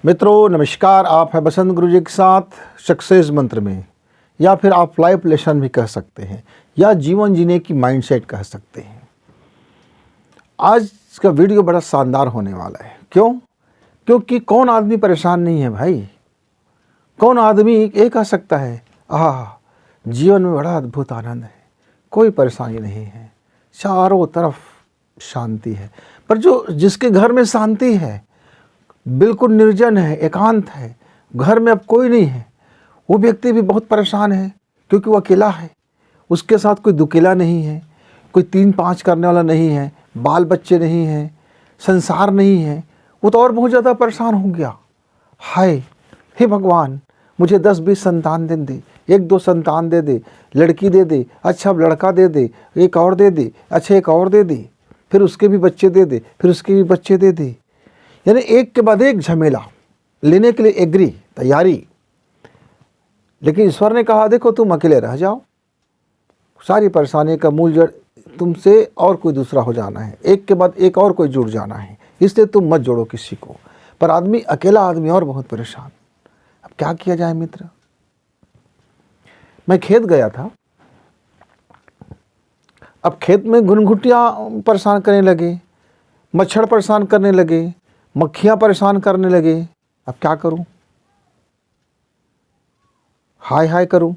मित्रों नमस्कार, आप हैं बसंत गुरु जी के साथ सक्सेस मंत्र में, या फिर आप लाइफ लेसन भी कह सकते हैं, या जीवन जीने की माइंडसेट कह सकते हैं। आज का वीडियो बड़ा शानदार होने वाला है। क्यों? क्योंकि कौन आदमी परेशान नहीं है भाई। कौन आदमी ये कह सकता है जीवन में बड़ा अद्भुत आनंद है, कोई परेशानी नहीं है, चारों तरफ शांति है। पर जिसके घर में शांति है, बिल्कुल निर्जन है, एकांत है, घर में अब कोई नहीं है, वो व्यक्ति भी बहुत परेशान है, क्योंकि वो अकेला है। उसके साथ कोई दुकेला नहीं है, कोई 3-5 करने वाला नहीं है, बाल बच्चे नहीं हैं, संसार नहीं है। वो तो और बहुत ज़्यादा परेशान हो गया। हाय, हे भगवान, मुझे 10-20 संतान दे, 1-2 संतान दे दे, लड़की दे दे, अच्छा अब लड़का दे दे, एक और दे दे, अच्छा एक और दे दे, फिर उसके भी बच्चे दे दे, फिर उसके भी बच्चे दे दे। यानी एक के बाद एक झमेला लेने के लिए एग्री, तैयारी। लेकिन ईश्वर ने कहा देखो तुम अकेले रह जाओ, सारी परेशानी का मूल जड़ तुमसे और कोई दूसरा हो जाना है, एक के बाद एक और कोई जुड़ जाना है, इसलिए तुम मत जोड़ो किसी को। पर आदमी अकेला आदमी और बहुत परेशान। अब क्या किया जाए मित्र? मैं खेत गया था। अब खेत में घुनघुटियाँ परेशान करने लगे, मच्छर परेशान करने लगे, मक्खियाँ परेशान करने लगे। अब क्या करूं? हाय हाय करूं,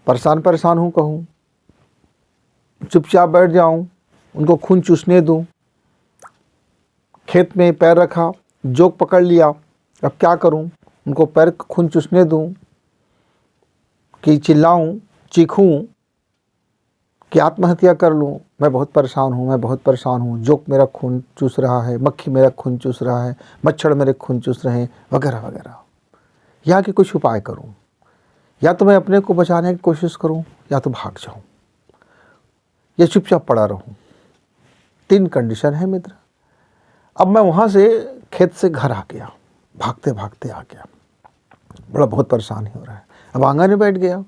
परेशान हूं कहूं, चुपचाप बैठ जाऊं, उनको खून चूसने दूं। खेत में पैर रखा, जोक पकड़ लिया, अब क्या करूं? उनको पैर खून चूसने दूं कि चिल्लाऊं, चीखूं कि आत्महत्या कर लूं? मैं बहुत परेशान हूं, जोक मेरा खून चूस रहा है, मक्खी मेरा खून चूस रहा है, मच्छर मेरे खून चूस रहे हैं, वगैरह वगैरह। या कि कुछ उपाय करूं, या तो मैं अपने को बचाने की कोशिश करूं, या तो भाग जाऊं, या चुपचाप पड़ा रहूं। 3 कंडीशन है मित्र। अब मैं वहाँ से खेत से घर आ गया, भागते भागते आ गया, बड़ा बहुत परेशानी हो रहा है। अब आंगन में बैठ गया।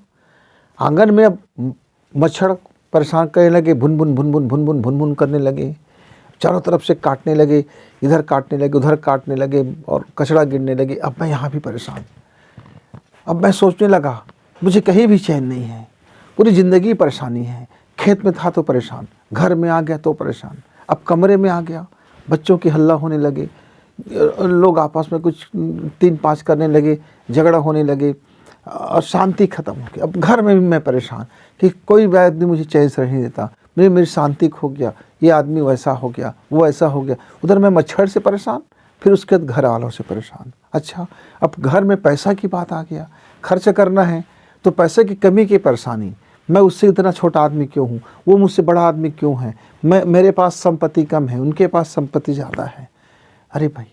आंगन में अब मच्छर परेशान करने लगे, भुन भुन करने लगे, चारों तरफ से काटने लगे, इधर काटने लगे, उधर काटने लगे, और कचरा गिरने लगे। अब मैं यहाँ भी परेशान। अब मैं सोचने लगा मुझे कहीं भी चैन नहीं है, पूरी ज़िंदगी परेशानी है। खेत में था तो परेशान, घर में आ गया तो परेशान, अब कमरे में आ गया, बच्चों की हल्ला होने लगे, लोग आपस में कुछ 3-5 करने लगे, झगड़ा होने लगे, और शांति खत्म हो गई। अब घर में भी मैं परेशान कि कोई भी आदमी मुझे चैन से नहीं देता, मेरी शांति खो गया, ये आदमी वैसा हो गया, वो ऐसा हो गया। उधर मैं मच्छर से परेशान, फिर उसके बाद घर वालों से परेशान। अच्छा, अब घर में पैसा की बात आ गया, खर्च करना है तो पैसे की कमी की परेशानी। मैं उससे इतना छोटा आदमी क्यों हूँ, वो मुझसे बड़ा आदमी क्यों है, मेरे पास संपत्ति कम है, उनके पास संपत्ति ज़्यादा है। अरे भाई,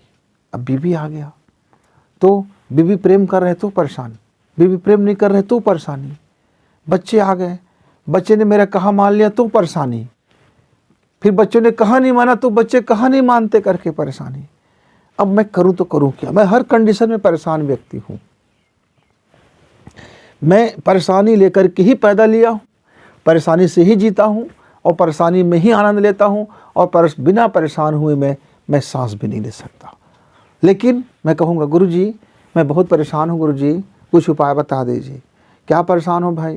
अब बीवी आ गया तो बीवी प्रेम कर रहे तो परेशान, बीवी प्रेम नहीं कर रहे तो परेशानी। बच्चे आ गए, बच्चे ने मेरा कहा मान लिया तो परेशानी, फिर बच्चों ने कहा नहीं माना तो बच्चे कहा नहीं मानते करके परेशानी। अब मैं करूं तो करूं क्या? मैं हर कंडीशन में परेशान व्यक्ति हूं। मैं परेशानी लेकर के ही पैदा लिया हूं, परेशानी से ही जीता हूं, और परेशानी में ही आनंद लेता हूं, और बिना परेशान हुए मैं सांस भी नहीं ले सकता। लेकिन मैं कहूँगा गुरुजी मैं बहुत परेशान हूँ, गुरुजी कुछ उपाय बता दीजिए। क्या परेशान हो भाई?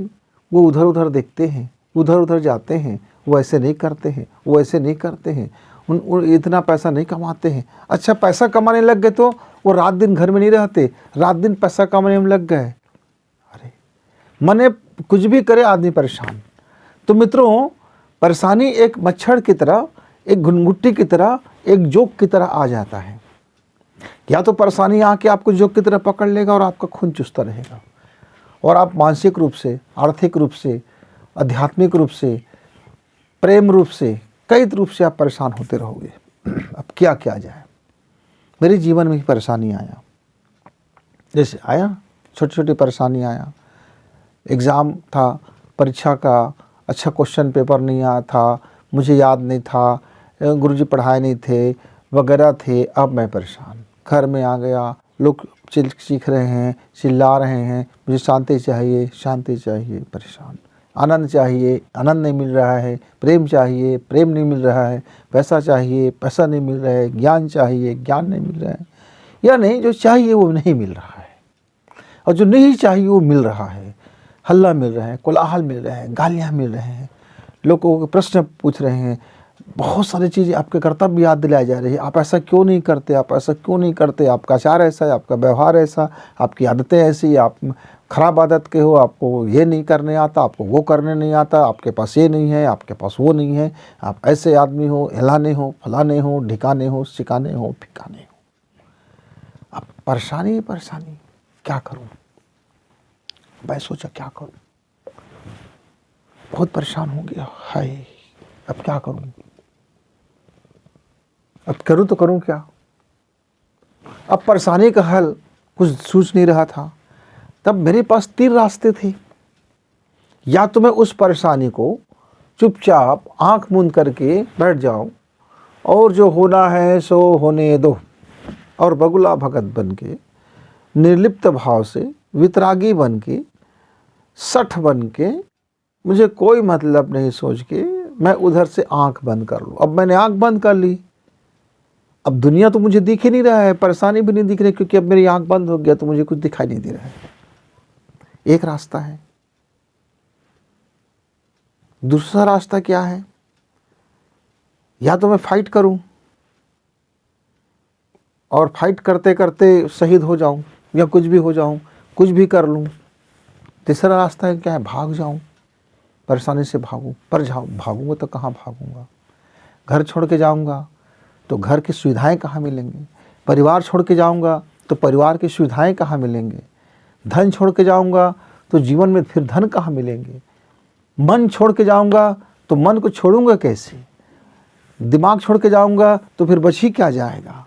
वो उधर उधर देखते हैं, उधर उधर जाते हैं, वो ऐसे नहीं करते हैं, वो ऐसे नहीं करते हैं, उन इतना पैसा नहीं कमाते हैं। अच्छा, पैसा कमाने लग गए तो वो रात दिन घर में नहीं रहते, रात दिन पैसा कमाने में लग गए। अरे मने कुछ भी करे आदमी परेशान। तो मित्रों, परेशानी एक मच्छर की तरह, एक घुनघुट्टी की तरह, एक जोक की तरह आ जाता है। या तो परेशानी आके आपको जोक की तरह पकड़ लेगा और आपका खून चूसता रहेगा, और आप मानसिक रूप से, आर्थिक रूप से, आध्यात्मिक रूप से, प्रेम रूप से, कई रूप से आप परेशान होते रहोगे। अब क्या किया जाए? मेरे जीवन में ही परेशानी आया, जैसे आया छोटी छोटी परेशानी आया। एग्ज़ाम था, परीक्षा का, अच्छा क्वेश्चन पेपर नहीं आया था, मुझे याद नहीं था, गुरुजी पढ़ाए नहीं थे, वगैरह थे। अब मैं परेशान, घर में आ गया, लोग चीख रहे हैं, चिल्ला रहे हैं, मुझे शांति चाहिए, शांति चाहिए, परेशान। आनंद चाहिए, आनंद नहीं मिल रहा है, प्रेम चाहिए, प्रेम नहीं मिल रहा है, पैसा चाहिए, पैसा नहीं मिल रहा है, ज्ञान चाहिए, ज्ञान नहीं मिल रहा है। या नहीं, जो चाहिए वो नहीं मिल रहा है, और जो नहीं चाहिए वो मिल रहा है। हल्ला मिल रहा है, कोलाहल मिल रहा है, गालियाँ मिल रहे हैं, लोगों को प्रश्न पूछ रहे हैं, बहुत सारी चीज़ें आपके कर्तव्य याद दिलाई जा रही है। आप ऐसा क्यों नहीं करते, आप ऐसा क्यों नहीं करते, आपका आचार ऐसा है, आपका व्यवहार ऐसा, आपकी आदतें ऐसी, आप खराब आदत के हो, आपको ये नहीं करने आता, आपको वो करने नहीं आता, आपके पास ये नहीं है, आपके पास वो नहीं है, आप ऐसे आदमी हो, हिलाने हो, फलाने हो, ढिकाने हो, सिकाने हो, फिकाने हो। अब परेशानी परेशानी, क्या करूं? मैं सोचा क्या करूं, बहुत परेशान हो गया। हाय, अब क्या करूं? अब करूं तो करूं क्या? अब परेशानी का हल कुछ सूझ नहीं रहा था। तब मेरे पास 3 रास्ते थे। या तो मैं उस परेशानी को चुपचाप आंख मूंद करके बैठ जाऊं और जो होना है सो होने दो, और बगुला भगत बन के, निर्लिप्त भाव से, वितरागी बन के, सठ बन के, मुझे कोई मतलब नहीं सोच के मैं उधर से आंख बंद कर लूं। अब मैंने आंख बंद कर ली। अब दुनिया तो मुझे दिख ही नहीं रहा है, परेशानी भी नहीं दिख रही, क्योंकि अब मेरी आंख बंद हो गया तो मुझे कुछ दिखाई नहीं दे रहा है। एक रास्ता है। दूसरा रास्ता क्या है? या तो मैं फाइट करूं और फाइट करते करते शहीद हो जाऊं, या कुछ भी हो जाऊं, कुछ भी कर लूं। तीसरा रास्ता है क्या है? भाग जाऊं, परेशानी से भागूं। पर भागूंगा तो कहाँ भागूंगा? घर छोड़ के जाऊंगा तो घर की सुविधाएं कहाँ मिलेंगी? परिवार छोड़ के जाऊंगा तो परिवार की सुविधाएं कहाँ मिलेंगे? धन छोड़ के जाऊंगा तो जीवन में फिर धन कहाँ मिलेंगे? मन छोड़ के जाऊंगा तो मन को छोड़ूंगा कैसे? दिमाग छोड़ के जाऊंगा तो फिर बच ही क्या जाएगा?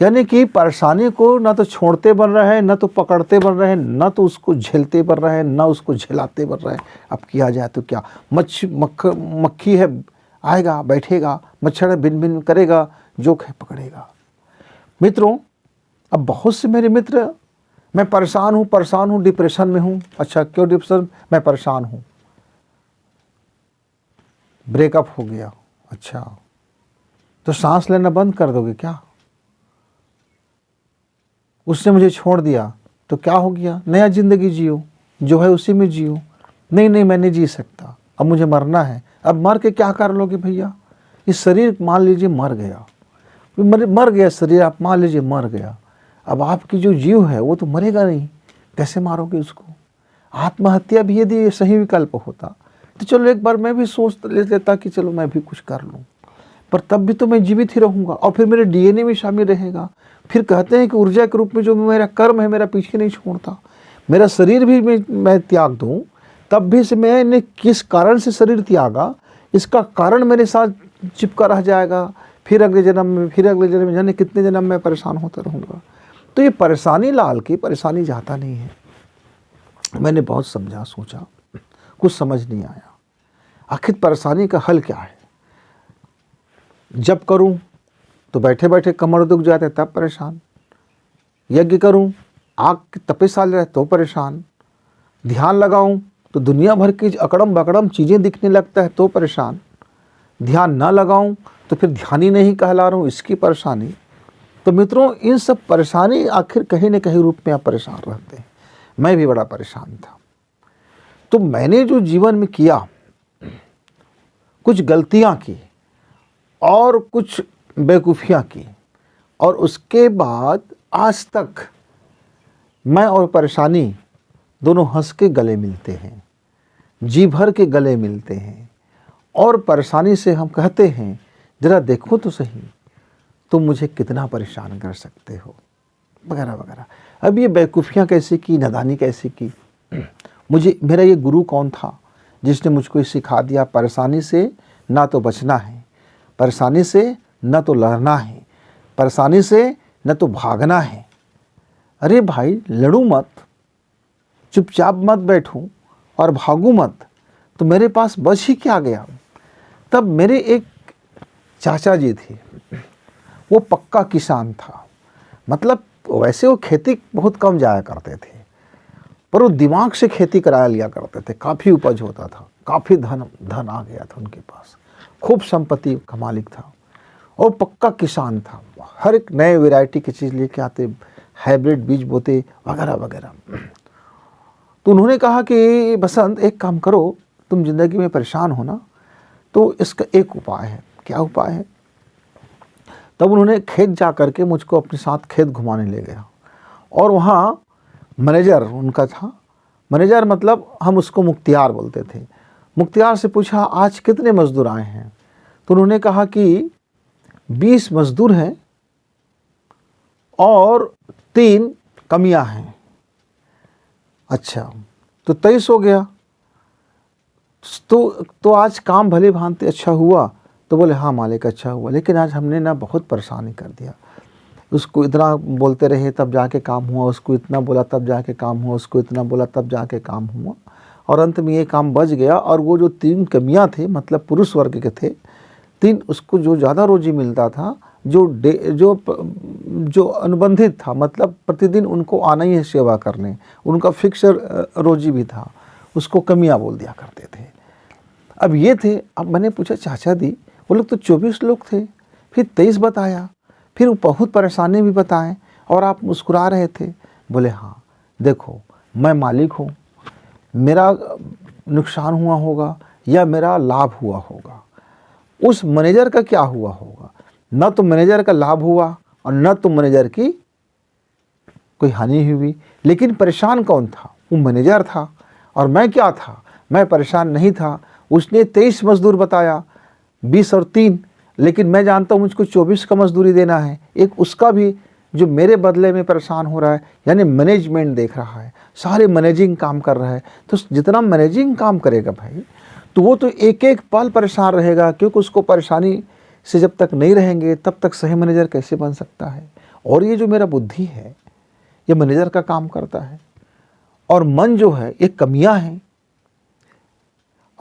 यानी कि परेशानी को ना तो छोड़ते बन रहे हैं, ना तो पकड़ते बन रहे हैं, ना तो उसको झेलते बन रहे हैं, ना उसको झेलाते बन रहे हैं। अब किया जाए तो क्या? मक्खी है, आएगा बैठेगा, मच्छर है भिन भिन करेगा, जोक है पकड़ेगा। मित्रों, अब बहुत से मेरे मित्र, मैं परेशान हूँ, डिप्रेशन में हूँ। अच्छा, क्यों डिप्रेशन? मैं परेशान हूँ, ब्रेकअप हो गया। अच्छा, तो सांस लेना बंद कर दोगे क्या? उसने मुझे छोड़ दिया तो क्या हो गया? नया जिंदगी जियो, जो है उसी में जियो। नहीं, मैं नहीं जी सकता, अब मुझे मरना है। अब मर के क्या कर लोगे भैया? इस शरीर मान लीजिए मर गया, मर गया शरीर, आप मान लीजिए मर गया। अब आपकी जो जीव है वो तो मरेगा नहीं, कैसे मारोगे उसको? आत्महत्या भी यदि सही विकल्प होता तो चलो एक बार मैं भी सोच लेता कि चलो मैं भी कुछ कर लूँ, पर तब भी तो मैं जीवित ही रहूँगा और फिर मेरे डीएनए में शामिल रहेगा। फिर कहते हैं कि ऊर्जा के रूप में जो मेरा कर्म है मेरा पीछे नहीं छोड़ता। मेरा शरीर भी मैं त्याग दूँ, तब भी से मैंने किस कारण से शरीर त्यागा, इसका कारण मेरे साथ चिपका रह जाएगा। फिर अगले जन्म में जाने कितने जन्म में परेशान होता रहूँगा। तो ये परेशानी लाल की परेशानी जाता नहीं है। मैंने बहुत समझा, सोचा, कुछ समझ नहीं आया। आखिर परेशानी का हल क्या है? जब करूं तो बैठे बैठे कमर दुख जाते तब परेशान, यज्ञ करूं आग की तपिश आ रहे तो परेशान, ध्यान लगाऊं तो दुनिया भर की अकड़म बकड़म चीज़ें दिखने लगता है तो परेशान, ध्यान ना लगाऊं तो फिर ध्यान ही नहीं कहला रहा हूँ, इसकी परेशानी। तो मित्रों, इन सब परेशानी आखिर कहीं न कहीं रूप में आप परेशान रहते हैं। मैं भी बड़ा परेशान था। तो मैंने जो जीवन में किया, कुछ गलतियां की और कुछ बेवकूफ़ियाँ की, और उसके बाद आज तक मैं और परेशानी दोनों हंस के गले मिलते हैं, जी भर के गले मिलते हैं। और परेशानी से हम कहते हैं, ज़रा देखो तो सही तुम मुझे कितना परेशान कर सकते हो, वगैरह वगैरह। अब ये बेवकूफ़ियाँ कैसे की, नादानी कैसे की? मेरा ये गुरु कौन था जिसने मुझको ये सिखा दिया, परेशानी से ना तो बचना है, परेशानी से न तो लड़ना है, परेशानी से न तो भागना है। अरे भाई, लड़ूं मत, चुपचाप मत बैठूं और भागूं मत, तो मेरे पास बच ही क्या गया? तब मेरे एक चाचा जी थे, वो पक्का किसान था। मतलब वैसे वो खेती बहुत कम जाया करते थे, पर वो दिमाग से खेती करा लिया करते थे। काफ़ी उपज होता था, काफ़ी धन आ गया था उनके पास, खूब संपत्ति का मालिक था। और पक्का किसान था, हर एक नए वैरायटी की चीज़ लेके आते, हाइब्रिड बीज बोते वगैरह वगैरह। तो उन्होंने कहा कि बसंत एक काम करो, तुम ज़िंदगी में परेशान हो ना, तो इसका एक उपाय है। क्या उपाय है? तब उन्होंने खेत जा कर के मुझको अपने साथ खेत घुमाने ले गया, और वहाँ मैनेजर उनका था। मैनेजर मतलब हम उसको मुख्तियार बोलते थे। मुख्तियार से पूछा आज कितने मज़दूर आए हैं? तो उन्होंने कहा कि 20 मज़दूर हैं और 3 कमियां हैं। अच्छा, तो 23 हो गया। तो आज काम भले भांति अच्छा हुआ? तो बोले हाँ मालिक अच्छा हुआ, लेकिन आज हमने ना बहुत परेशानी कर दिया। उसको इतना बोलते रहे तब जाके काम हुआ, उसको इतना बोला तब जाके काम हुआ, उसको इतना बोला तब जाके काम हुआ, और अंत में ये काम बच गया। और वो जो 3 कमियां थे, मतलब पुरुष वर्ग के थे 3, उसको जो ज़्यादा रोजी मिलता था, जो अनुबंधित था, मतलब प्रतिदिन उनको आना ही है सेवा करने, उनका फिक्स रोजी भी था, उसको कमियां बोल दिया करते थे। अब ये थे। अब मैंने पूछा चाचा दी, वो लोग तो 24 लोग थे, फिर 23 बताया, फिर बहुत परेशानी भी बताएं, और आप मुस्कुरा रहे थे। बोले हाँ देखो, मैं मालिक हूँ, मेरा नुकसान हुआ होगा या मेरा लाभ हुआ होगा, उस मैनेजर का क्या हुआ होगा? न तो मैनेजर का लाभ हुआ और न तो मैनेजर की कोई हानि हुई। लेकिन परेशान कौन था? वो मैनेजर था। और मैं क्या था? मैं परेशान नहीं था। उसने 23 मजदूर बताया, 20 और 3, लेकिन मैं जानता हूँ मुझको 24 का मजदूरी देना है, एक उसका भी जो मेरे बदले में परेशान हो रहा है। यानी मैनेजमेंट देख रहा है, सारे मैनेजिंग काम कर रहा है। तो जितना मैनेजिंग काम करेगा भाई, तो वो तो एक एक पल परेशान रहेगा, क्योंकि उसको परेशानी से जब तक नहीं रहेंगे तब तक सही मैनेजर कैसे बन सकता है? और ये जो मेरा बुद्धि है, ये मैनेजर का काम करता है, और मन जो है ये कमियां हैं,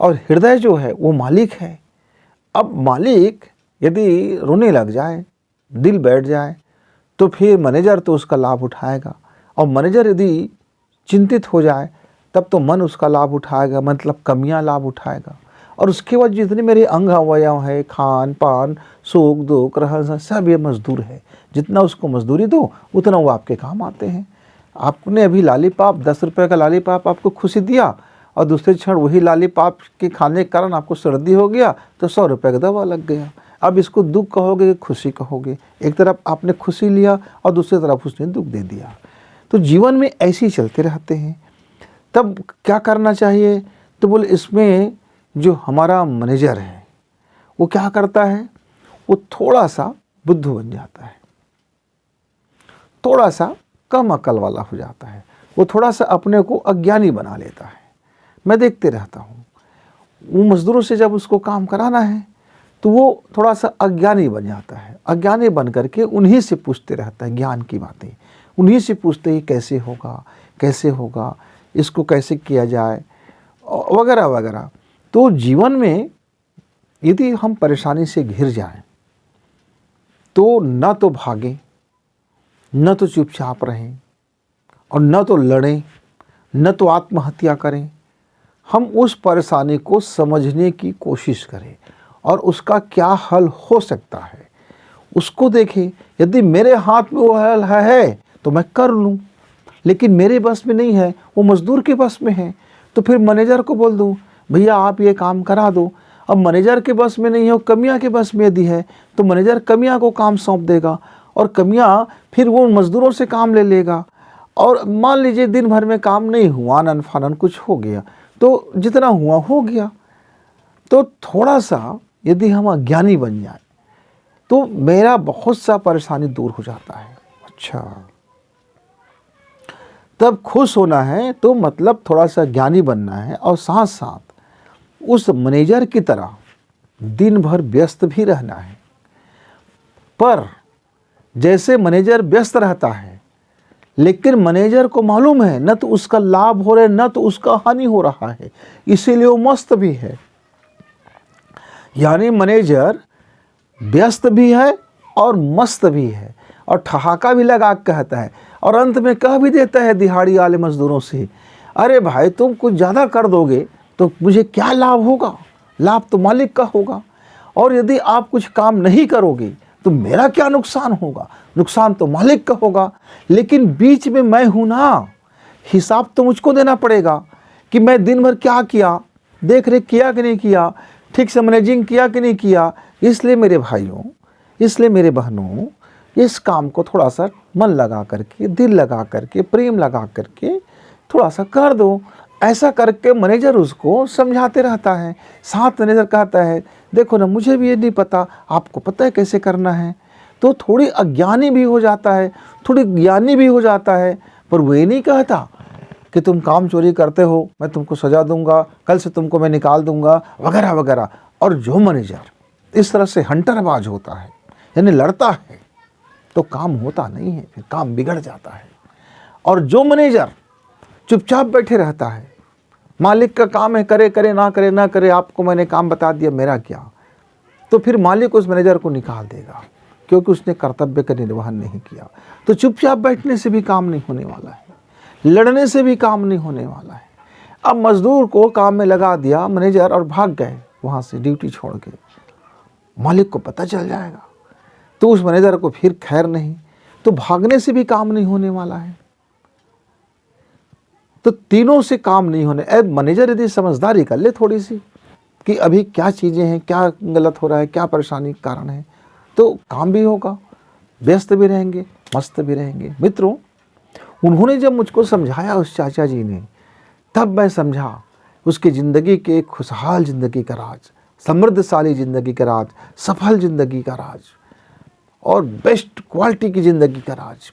और हृदय जो है वो मालिक है। अब मालिक यदि रोने लग जाए, दिल बैठ जाए, तो फिर मैनेजर तो उसका लाभ उठाएगा, और मैनेजर यदि चिंतित हो जाए तब तो मन उसका लाभ उठाएगा, मतलब कमियां लाभ उठाएगा। और उसके बाद जितने मेरे अंग अवयव है, खान पान सुख दुख रहन सहन, सब ये मजदूर है। जितना उसको मजदूरी दो उतना वो आपके काम आते हैं। आपने अभी लालीपाप 10 रुपये का लालीपाप आपको खुशी दिया, और दूसरे क्षण वही लालीपाप के खाने के कारण आपको सर्दी हो गया, तो 100 रुपये का दवा लग गया। अब इसको दुख कहोगे कि खुशी कहोगे? एक तरफ आपने खुशी लिया और दूसरी तरफ उसने दुख दे दिया। तो जीवन में ऐसे ही चलते रहते हैं। तब क्या करना चाहिए? तो बोले इसमें जो हमारा मैनेजर है वो क्या करता है, वो थोड़ा सा बुद्धू बन जाता है, थोड़ा सा कम अकल वाला हो जाता है, वो थोड़ा सा अपने को अज्ञानी बना लेता है। मैं देखते रहता हूँ, वो मज़दूरों से जब उसको काम कराना है तो वो थोड़ा सा अज्ञानी बन जाता है। अज्ञानी बन करके उन्हीं से पूछते रहता है ज्ञान की बातें, उन्हीं से पूछते ही कैसे होगा, कैसे होगा, इसको कैसे किया जाए, वगैरह वगैरह। तो जीवन में यदि हम परेशानी से घिर जाएं, तो न तो भागें, न तो चुपचाप रहें, और न तो लड़ें, न तो आत्महत्या करें। हम उस परेशानी को समझने की कोशिश करें, और उसका क्या हल हो सकता है उसको देखें। यदि मेरे हाथ में वो हल है तो मैं कर लूँ, लेकिन मेरे बस में नहीं है, वो मज़दूर के बस में है, तो फिर मैनेजर को बोल दूँ भैया आप ये काम करा दो। अब मैनेजर के बस में नहीं है, वो कमियाँ के बस में यदि है तो मैनेजर कमियाँ को काम सौंप देगा, और कमियाँ फिर वो मज़दूरों से काम ले लेगा। और मान लीजिए दिन भर में काम नहीं हुआ, आनन फानन कुछ हो गया, तो जितना हुआ हो गया। तो थोड़ा सा यदि हम अज्ञानी बन जाए तो मेरा बहुत सा परेशानी दूर हो जाता है। अच्छा, तब खुश होना है तो मतलब थोड़ा सा ज्ञानी बनना है, और साथ साथ उस मैनेजर की तरह दिन भर व्यस्त भी रहना है। पर जैसे मैनेजर व्यस्त रहता है, लेकिन मैनेजर को मालूम है न तो उसका लाभ हो रहा है न तो उसका हानि हो रहा है, इसीलिए वो मस्त भी है। यानी मैनेजर व्यस्त भी है और मस्त भी है, और ठहाका भी लगा कहता है, और अंत में कह भी देता है दिहाड़ी वाले मजदूरों से, अरे भाई तुम कुछ ज़्यादा कर दोगे तो मुझे क्या लाभ होगा? लाभ तो मालिक का होगा। और यदि आप कुछ काम नहीं करोगे तो मेरा क्या नुकसान होगा? नुकसान तो मालिक का होगा, लेकिन बीच में मैं हूं ना, हिसाब तो मुझको देना पड़ेगा कि मैं दिन भर क्या किया, देख रेख किया कि नहीं किया, ठीक से मैनेजिंग किया कि नहीं किया। इसलिए मेरे भाइयों, इसलिए मेरे बहनों, इस काम को थोड़ा सा मन लगा करके, दिल लगा करके, प्रेम लगा करके थोड़ा सा कर दो। ऐसा करके मैनेजर उसको समझाते रहता है। साथ मैनेजर कहता है, देखो ना, मुझे भी ये नहीं पता, आपको पता है कैसे करना है। तो थोड़ी अज्ञानी भी हो जाता है, थोड़ी ज्ञानी भी हो जाता है, पर वो ये नहीं कहता कि तुम काम चोरी करते हो, मैं तुमको सजा दूंगा, कल से तुमको मैं निकाल दूंगा, वगैरह वगैरह। और जो मैनेजर इस तरह से हंटरबाज होता है, यानी लड़ता है, तो काम होता नहीं है, फिर काम बिगड़ जाता है। और जो मैनेजर चुपचाप बैठे रहता है, मालिक का काम है, करे करे ना करे ना करे, आपको मैंने काम बता दिया, मेरा क्या, तो फिर मालिक उस मैनेजर को निकाल देगा, क्योंकि उसने कर्तव्य का निर्वहन नहीं किया। तो चुपचाप बैठने से भी काम नहीं होने वाला है, लड़ने से भी काम नहीं होने वाला है। अब मजदूर को काम में लगा दिया मैनेजर और भाग गए वहाँ से ड्यूटी छोड़ के, मालिक को पता चल जाएगा तो उस मैनेजर को फिर खैर नहीं, तो भागने से भी काम नहीं होने वाला है। तो तीनों से काम नहीं होने। मैनेजर यदि समझदारी कर ले थोड़ी सी कि अभी क्या चीज़ें हैं, क्या गलत हो रहा है, क्या परेशानी का कारण है, तो काम भी होगा, व्यस्त भी रहेंगे, मस्त भी रहेंगे। मित्रों, उन्होंने जब मुझको समझाया उस चाचा जी ने, तब मैं समझा उसकी ज़िंदगी के खुशहाल ज़िंदगी का राज, समृद्धशाली ज़िंदगी का राज, सफल ज़िंदगी का राज और बेस्ट क्वालिटी की ज़िंदगी का राज।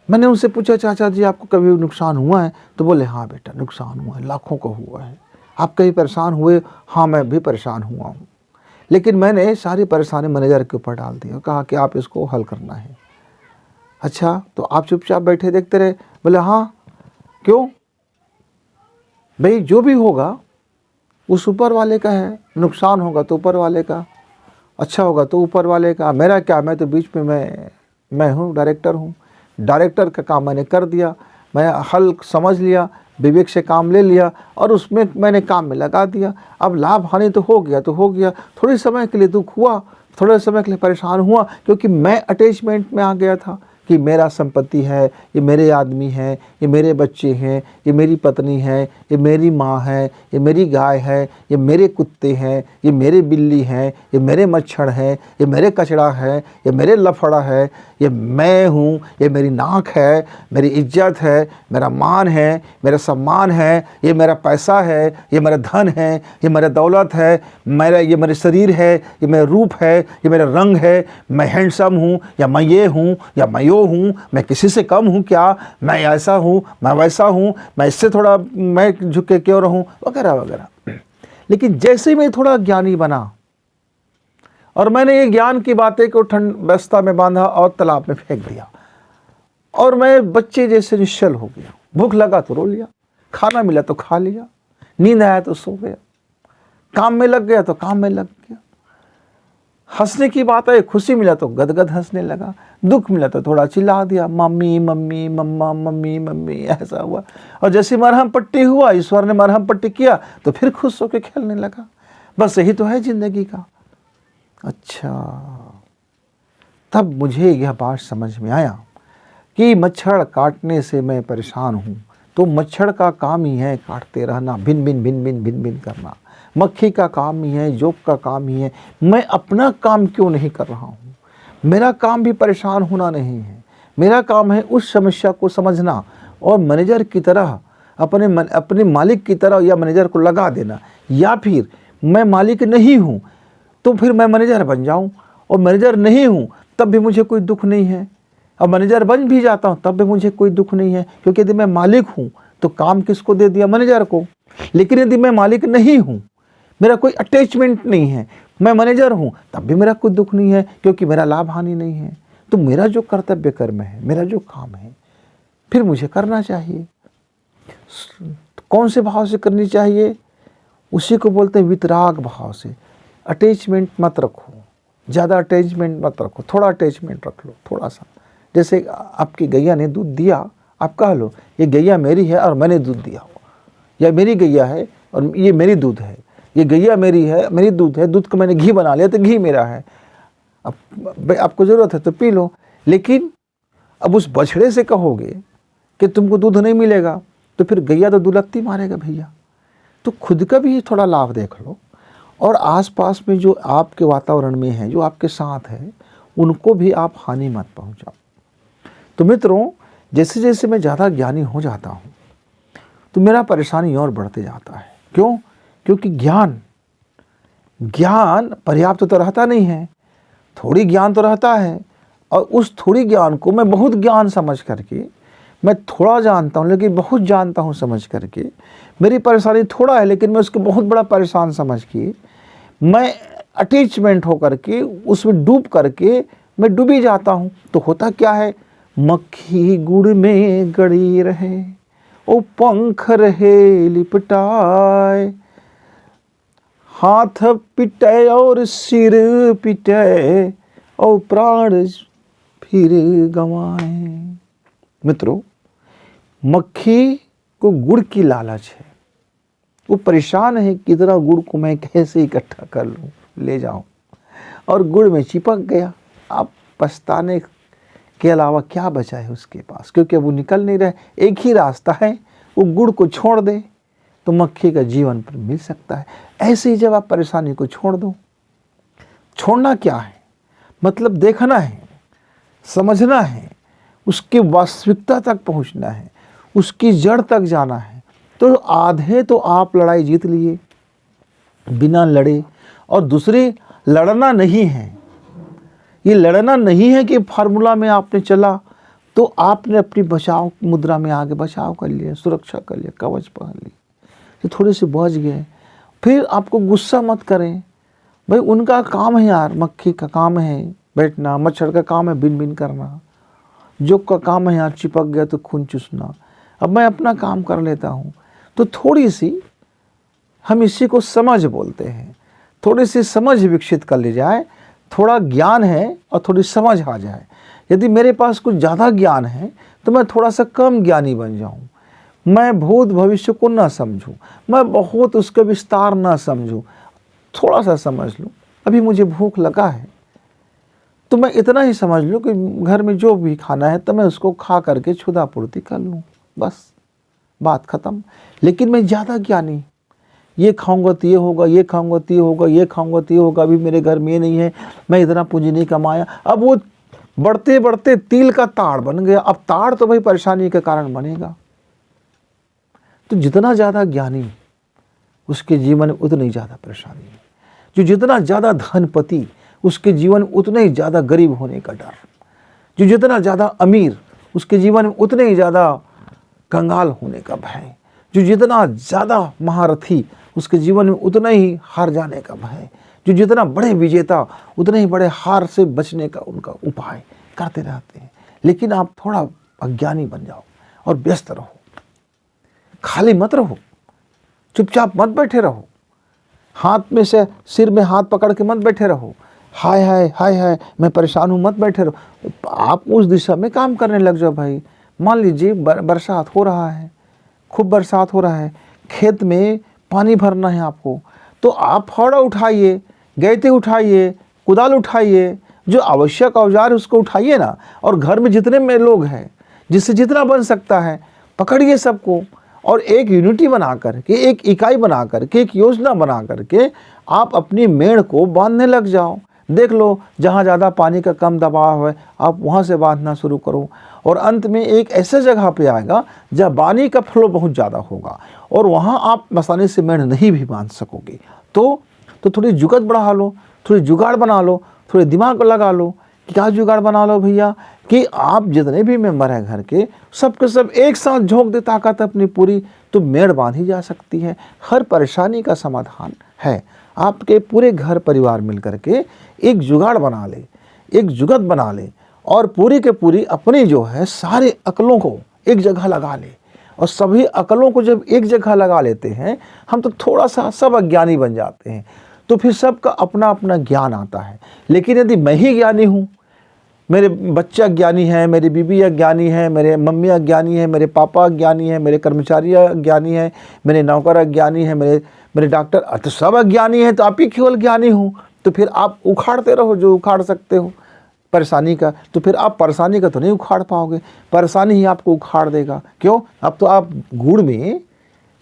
मैंने उनसे पूछा, चाचा जी आपको कभी नुकसान हुआ है? तो बोले, हाँ बेटा नुकसान हुआ है, लाखों को हुआ है। आप कहीं परेशान हुए? हाँ मैं भी परेशान हुआ हूँ, लेकिन मैंने सारी परेशानी मैनेजर के ऊपर डाल दी और कहा कि आप इसको हल करना है। अच्छा, तो आप चुपचाप बैठे देखते रहे? बोले हाँ। क्यों? भाई जो भी होगा उस ऊपर वाले का है, नुकसान होगा तो ऊपर वाले का, अच्छा होगा तो ऊपर वाले का, मेरा क्या, मैं तो बीच में मैं हूँ, डायरेक्टर हूँ। डायरेक्टर का काम मैंने कर दिया, मैं हल समझ लिया, विवेक से काम ले लिया और उसमें मैंने काम में लगा दिया। अब लाभ हानि तो हो गया तो हो गया, थोड़े समय के लिए दुख हुआ, थोड़े समय के लिए परेशान हुआ, क्योंकि मैं अटैचमेंट में आ गया था कि मेरा संपत्ति है, ये मेरे आदमी हैं, ये मेरे बच्चे हैं, ये मेरी पत्नी है, ये मेरी माँ है, ये मेरी गाय है, ये मेरे कुत्ते हैं, ये मेरे बिल्ली हैं, ये मेरे मच्छर हैं, ये मेरे कचड़ा है, ये मेरे लफड़ा है, ये मैं हूँ, ये मेरी नाक है, मेरी इज्जत है, मेरा मान है, मेरा सम्मान है, ये मेरा पैसा है, ये मेरा धन है, ये मेरा दौलत है, ये मेरे शरीर है, ये मेरा रूप है, ये मेरा रंग है, मैं हैंडसम हूँ या मैं ये हूँ या मैं यो हूँ, मैं किसी से कम हूँ क्या, मैं ऐसा हूँ, मैं वैसा हूँ, मैं इससे थोड़ा मैं झुक के क्यों रहूँ, वगैरह वगैरह। लेकिन जैसे मैं थोड़ा ज्ञानी बना और मैंने ये ज्ञान की बातें को ठंड बस्ता में बांधा और तालाब में फेंक दिया, और मैं बच्चे जैसे निश्चल हो गया। भूख लगा तो रो लिया, खाना मिला तो खा लिया, नींद आया तो सो गया, काम में लग गया तो काम में लग गया, हंसने की बात है, खुशी मिला तो गदगद हंसने लगा, दुख मिला तो थोड़ा चिल्ला दिया, mummy mummy mamma mummy mummy, ऐसा हुआ। और जैसे मरहम पट्टी हुआ, ईश्वर ने मरहम पट्टी किया तो फिर खुश होकर खेलने लगा। बस यही तो है जिंदगी का। अच्छा, तब मुझे यह बात समझ में आया कि मच्छर काटने से मैं परेशान हूँ, तो मच्छर का काम ही है काटते रहना, भिन भिन भिन भिन भिन भिन करना। मक्खी का काम ही है, जोक का काम ही है। मैं अपना काम क्यों नहीं कर रहा हूँ? मेरा काम भी परेशान होना नहीं है, मेरा काम है उस समस्या को समझना और मैनेजर की तरह अपने मालिक की तरह या मैनेजर को लगा देना। या फिर मैं मालिक नहीं हूँ तो फिर मैं मैनेजर बन जाऊँ, और मैनेजर नहीं हूँ तब भी मुझे कोई दुख नहीं है, और मैनेजर बन भी जाता हूँ तब भी मुझे कोई दुख नहीं है, क्योंकि यदि मैं मालिक हूँ तो काम किसको दे दिया? मैनेजर को। लेकिन यदि मैं मालिक नहीं हूँ, मेरा कोई अटैचमेंट नहीं है, मैं मैनेजर हूँ, तब भी मेरा कोई दुख नहीं है, क्योंकि मेरा लाभ हानि नहीं है। तो मेरा जो कर्तव्य कर्म है, मेरा जो काम है, फिर मुझे करना चाहिए। कौन से भाव से करनी चाहिए? उसी को बोलते हैं वितराग भाव से। अटैचमेंट मत रखो, ज़्यादा अटैचमेंट मत रखो, थोड़ा अटैचमेंट रख लो, थोड़ा सा। जैसे आपकी गैया ने दूध दिया, आप कह लो ये गैया मेरी है और मैंने दूध दिया, या मेरी गैया है और ये मेरी दूध है, ये गैया मेरी है, मेरी दूध है, दूध को मैंने घी बना लिया तो घी मेरा है। अब भाई आपको ज़रूरत है तो पी लो, लेकिन अब उस बछड़े से कहोगे कि तुमको दूध नहीं मिलेगा तो फिर गैया तो दुलत्ती मारेगा भैया। तो खुद का भी थोड़ा लाभ देख लो, और आसपास में जो आपके वातावरण में है, जो आपके साथ है, उनको भी आप हानि मत पहुंचाओ। तो मित्रों, जैसे जैसे मैं ज़्यादा ज्ञानी हो जाता हूँ तो मेरा परेशानी और बढ़ते जाता है। क्यों? क्योंकि ज्ञान पर्याप्त तो रहता नहीं है, थोड़ी ज्ञान तो रहता है, और उस थोड़ी ज्ञान को मैं बहुत ज्ञान समझ करके, मैं थोड़ा जानता हूँ लेकिन बहुत जानता हूँ समझ करके, मेरी परेशानी थोड़ा है लेकिन मैं उसको बहुत बड़ा परेशान समझ के, मैं अटैचमेंट हो करके उसमें डूब करके मैं डूबी जाता हूँ। तो होता क्या है, मक्खी गुड़ में गड़ी रहे, ओ पंख रहे लिपटाए, हाथ पिटे और सिर पिटे और प्राण फिर गंवाए। मित्रों, मक्खी को गुड़ की लालच है, वो परेशान है कि इतना गुड़ को मैं कैसे इकट्ठा कर लूं, ले जाऊं, और गुड़ में चिपक गया। अब पछताने के अलावा क्या बचा है उसके पास, क्योंकि अब वो निकल नहीं रहे। एक ही रास्ता है, वो गुड़ को छोड़ दे तो मक्खी का जीवन पर मिल सकता है। ऐसे ही जब आप परेशानी को छोड़ दो, छोड़ना क्या है, मतलब देखना है, समझना है, उसकी वास्तविकता तक पहुंचना है, उसकी जड़ तक जाना है, तो आधे तो आप लड़ाई जीत लिए बिना लड़े। और दूसरी, लड़ना नहीं है, ये लड़ना नहीं है कि फार्मूला में आपने चला तो आपने अपनी बचाव मुद्रा में आगे बचाव कर लिया, सुरक्षा कर लिया, कवच पहन लिया, तो थोड़े से बच गए। फिर आपको गुस्सा मत करें, भाई उनका काम है यार, मक्खी का काम है बैठना, मच्छर का काम है बिन बिन करना, जोक का काम है यार चिपक गया तो खून चूसना, अब मैं अपना काम कर लेता हूँ। तो थोड़ी सी, हम इसी को समझ बोलते हैं, थोड़ी सी समझ विकसित कर ली जाए, थोड़ा ज्ञान है और थोड़ी समझ आ जाए। यदि मेरे पास कुछ ज़्यादा ज्ञान है तो मैं थोड़ा सा कम ज्ञानी बन जाऊँ, मैं भूत भविष्य को ना समझूं, मैं बहुत उसका विस्तार ना समझूं, थोड़ा सा समझ लूं। अभी मुझे भूख लगा है तो मैं इतना ही समझ लूं कि घर में जो भी खाना है तो मैं उसको खा करके क्षुधा पूर्ति कर लूं, बस बात ख़त्म। लेकिन मैं ज़्यादा ज्ञानी, ये खाऊंगा तो ये होगा, ये खाऊंगा तो ये होगा, ये खाऊंगा तो ये होगा, अभी मेरे घर में ये नहीं है, मैं इतना पूंजी नहीं कमाया, अब वो बढ़ते बढ़ते तिल का ताड़ बन गया। अब ताड़ तो भाई परेशानी के कारण बनेगा। तो जितना ज़्यादा ज्ञानी उसके जीवन में उतनी ज़्यादा परेशानी है, जो जितना ज़्यादा धनपति उसके जीवन में उतने ही ज़्यादा गरीब होने का डर, जो जितना ज़्यादा अमीर उसके जीवन में उतने ही ज़्यादा कंगाल होने का भय, जो जितना ज़्यादा महारथी उसके जीवन में उतना ही हार जाने का भय, जो जितना बड़े विजेता उतने ही बड़े हार से बचने का उनका उपाय करते रहते हैं। लेकिन आप थोड़ा अज्ञानी बन जाओ और व्यस्त रहो, खाली मत रहो, चुपचाप मत बैठे रहो, हाथ में से सिर में हाथ पकड़ के मत बैठे रहो, हाय हाय हाय हाय मैं परेशान हूँ मत बैठे रहो। आप उस दिशा में काम करने लग जाओ। भाई मान लीजिए बरसात हो रहा है, खूब बरसात हो रहा है, खेत में पानी भरना है आपको, तो आप फावड़ा उठाइए, गैती उठाइए, कुदाल उठाइए, जो आवश्यक औजार है उसको उठाइए ना, और घर में जितने में लोग हैं, जिससे जितना बन सकता है पकड़िए सबको, और एक यूनिटी बना करके, एक इकाई बना करके, एक योजना बना करके आप अपनी मेड़ को बांधने लग जाओ। देख लो जहाँ ज़्यादा पानी का कम दबाव है आप वहाँ से बांधना शुरू करो, और अंत में एक ऐसे जगह पे आएगा जहाँ पानी का फ्लो बहुत ज़्यादा होगा और वहाँ आप आसानी से मेड़ नहीं भी बांध सकोगे। तो थोड़ी जुगत बढ़ा लो, थोड़ी जुगाड़ बना लो, थोड़े दिमाग लगा लो। क्या जुगाड़ बना लो भैया कि आप जितने भी मेंबर हैं घर के, सबके सब एक साथ झोंक दे ताकत अपनी पूरी, तो मेड़ बांधी जा सकती है। हर परेशानी का समाधान है। आपके पूरे घर परिवार मिल करके एक जुगाड़ बना ले, एक जुगत बना ले, और पूरी के पूरी अपनी जो है सारे अकलों को एक जगह लगा ले। और सभी अकलों को जब एक जगह लगा लेते हैं हम, तो थोड़ा सा सब अज्ञानी बन जाते हैं, तो फिर सबका अपना अपना ज्ञान आता है। लेकिन यदि मैं ही ज्ञानी हूँ, मेरे बच्चा ज्ञानी है, मेरी बीबी ज्ञानी है, मेरे मम्मी ज्ञानी है, मेरे पापा ज्ञानी है, मेरे कर्मचारी ज्ञानी है, मेरे नौकर ज्ञानी है, मेरे डॉक्टर, तो सब अज्ञानी है, तो आप ही केवल ज्ञानी हूँ, तो फिर आप उखाड़ते रहो जो उखाड़ सकते हो परेशानी का, तो फिर आप परेशानी का तो नहीं उखाड़ पाओगे, परेशानी ही आपको उखाड़ देगा। क्यों? अब तो आप गुड़ में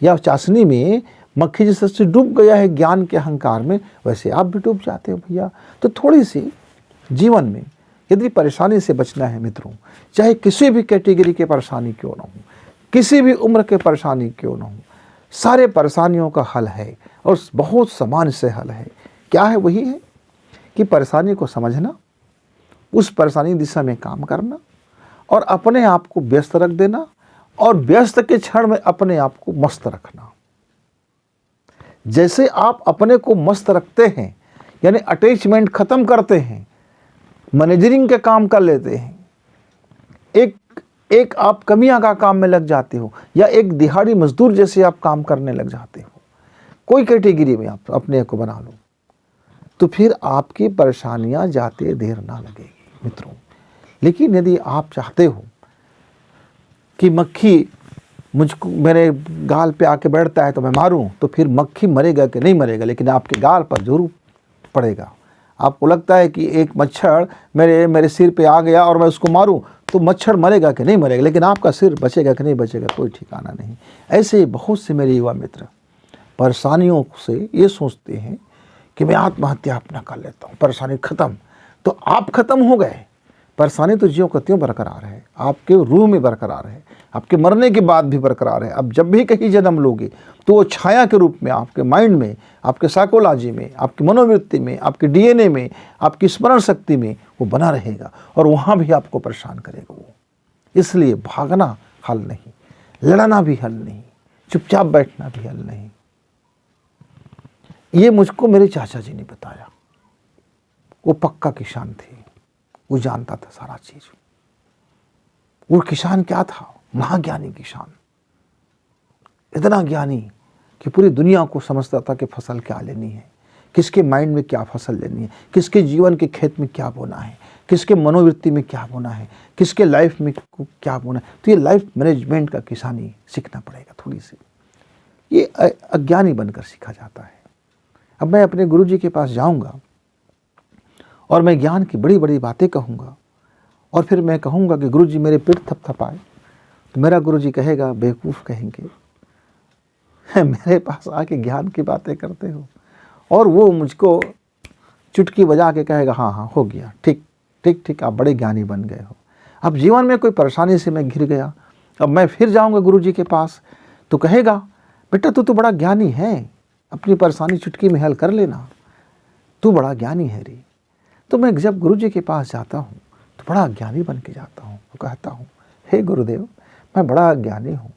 या चाशनी में मक्खी जैसे डूब गया है ज्ञान के अहंकार में, वैसे आप भी डूब जाते हो भैया। तो थोड़ी सी जीवन में यदि परेशानी से बचना है मित्रों, चाहे किसी भी कैटेगरी के परेशानी क्यों ना हो, किसी भी उम्र के परेशानी क्यों ना हो, सारे परेशानियों का हल है और बहुत सामान्य से हल है। क्या है? वही है कि परेशानी को समझना, उस परेशानी दिशा में काम करना और अपने आप को व्यस्त रख देना, और व्यस्त के क्षण में अपने आप को मस्त रखना। जैसे आप अपने को मस्त रखते हैं, यानी अटैचमेंट खत्म करते हैं, मैनेजरिंग के काम कर लेते हैं, एक आप कमियां का काम में लग जाते हो, या एक दिहाड़ी मजदूर जैसे आप काम करने लग जाते हो, कोई कैटेगरी में आप अपने को बना लो, तो फिर आपकी परेशानियां जाते देर ना लगेगी मित्रों। लेकिन यदि आप चाहते हो कि मक्खी मुझको मेरे गाल पे आके बैठता है तो मैं मारूं, तो फिर मक्खी मरेगा कि नहीं मरेगा, लेकिन आपके गाल पर जरूर पड़ेगा। आपको लगता है कि एक मच्छर मेरे सिर पे आ गया और मैं उसको मारूं तो मच्छर मरेगा कि नहीं मरेगा, लेकिन आपका सिर बचेगा कि नहीं बचेगा, कोई ठिकाना नहीं। ऐसे बहुत से मेरे युवा मित्र परेशानियों से ये सोचते हैं कि मैं आत्महत्या अपना कर लेता हूँ, परेशानी खत्म। तो आप खत्म हो गए, परेशानी तो ज्यों का त्यों बरकरार है, आपके रूह में बरकरार है, आपके मरने के बाद भी बरकरार है। अब जब भी कहीं जन्म लोगे तो वो छाया के रूप में आपके माइंड में, आपके साइकोलॉजी में, आपकी मनोवृत्ति में, आपके डीएनए में, आपकी स्मरण शक्ति में वो बना रहेगा और वहाँ भी आपको परेशान करेगा वो। इसलिए भागना हल नहीं, लड़ना भी हल नहीं, चुपचाप बैठना भी हल नहीं। ये मुझको मेरे चाचा जी ने बताया। वो पक्का किसान थे, वो जानता था सारा चीज। वो किसान क्या था? महाज्ञानी किसान, इतना ज्ञानी कि पूरी दुनिया को समझता था कि फसल क्या लेनी है, किसके माइंड में क्या फसल लेनी है, किसके जीवन के खेत में क्या बोना है, किसके मनोवृत्ति में क्या बोना है, किसके लाइफ में क्या बोना है। तो ये लाइफ मैनेजमेंट का किसानी सीखना पड़ेगा थोड़ी सी। ये अज्ञानी बनकर सीखा जाता है। अब मैं अपने गुरुजी के पास जाऊंगा और मैं ज्ञान की बड़ी बड़ी बातें कहूँगा, और फिर मैं कहूँगा कि गुरुजी मेरे पीठ थपथपाए, तो मेरा गुरुजी कहेगा बेवकूफ़ कहेंगे, मेरे पास आके ज्ञान की बातें करते हो। और वो मुझको चुटकी बजा के कहेगा हाँ हाँ हो गया, ठीक ठीक ठीक, आप बड़े ज्ञानी बन गए हो। अब जीवन में कोई परेशानी से मैं घिर गया, अब मैं फिर जाऊँगा गुरुजी के पास, तो कहेगा बेटा तू तो बड़ा ज्ञानी है, अपनी परेशानी चुटकी में हल कर लेना, तू बड़ा ज्ञानी है रे। तो मैं जब गुरुजी के पास जाता हूँ तो बड़ा ज्ञानी बन के जाता हूँ, तो कहता हूँ हे गुरुदेव मैं बड़ा ज्ञानी हूँ,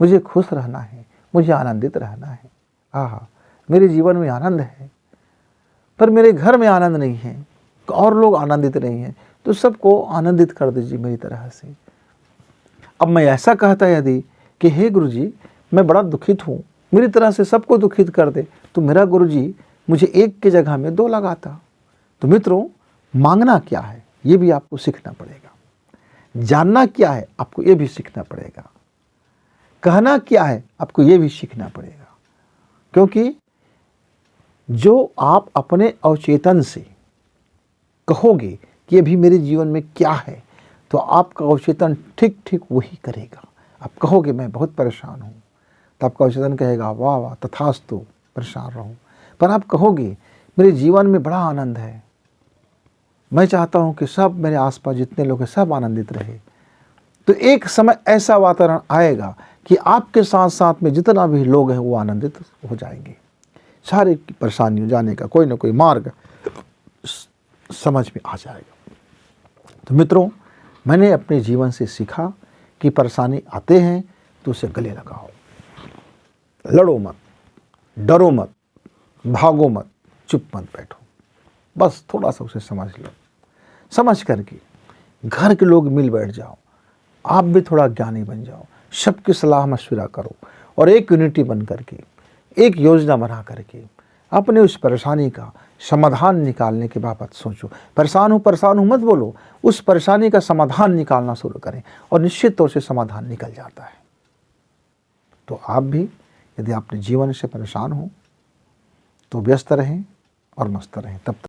मुझे खुश रहना है, मुझे आनंदित रहना है। आहा, मेरे जीवन में आनंद है, पर मेरे घर में आनंद नहीं है, और लोग आनंदित नहीं हैं, तो सबको आनंदित कर दीजिए मेरी तरह से। अब मैं ऐसा कहता यदि कि हे गुरुजी मैं बड़ा दुखित हूँ, मेरी तरह से सबको दुखित कर दे, तो मेरा गुरुजी मुझे एक की जगह में दो लगाता। तो मित्रों, मांगना क्या है ये भी आपको सीखना पड़ेगा, जानना क्या है आपको ये भी सीखना पड़ेगा, कहना क्या है आपको ये भी सीखना पड़ेगा। क्योंकि जो आप अपने अवचेतन से कहोगे कि अभी मेरे जीवन में क्या है, तो आपका अवचेतन ठीक ठीक वही करेगा। आप कहोगे मैं बहुत परेशान हूँ, तो आपका अवचेतन कहेगा वाह वाह तथास्तु, परेशान रहो। पर आप कहोगे मेरे जीवन में बड़ा आनंद है, मैं चाहता हूँ कि सब मेरे आसपास जितने लोग हैं सब आनंदित रहे, तो एक समय ऐसा वातावरण आएगा कि आपके साथ साथ में जितना भी लोग हैं वो आनंदित हो जाएंगे। सारी परेशानियों जाने का कोई ना कोई मार्ग समझ में आ जाएगा। तो मित्रों, मैंने अपने जीवन से सीखा कि परेशानी आते हैं तो उसे गले लगाओ, लड़ो मत, डरो मत, भागो मत, चुप मत बैठो, बस थोड़ा सा उसे समझ लो। समझ करके घर के लोग मिल बैठ जाओ, आप भी थोड़ा ज्ञानी बन जाओ, सबकी सलाह मशविरा करो और एक यूनिटी बन करके, एक योजना बना करके अपने उस परेशानी का समाधान निकालने के बाबत सोचो। परेशान हूँ मत बोलो, उस परेशानी का समाधान निकालना शुरू करें और निश्चित तौर से समाधान निकल जाता है। तो आप भी यदि अपने जीवन से परेशान हो तो व्यस्त रहें, और मस्त रहें। तब तक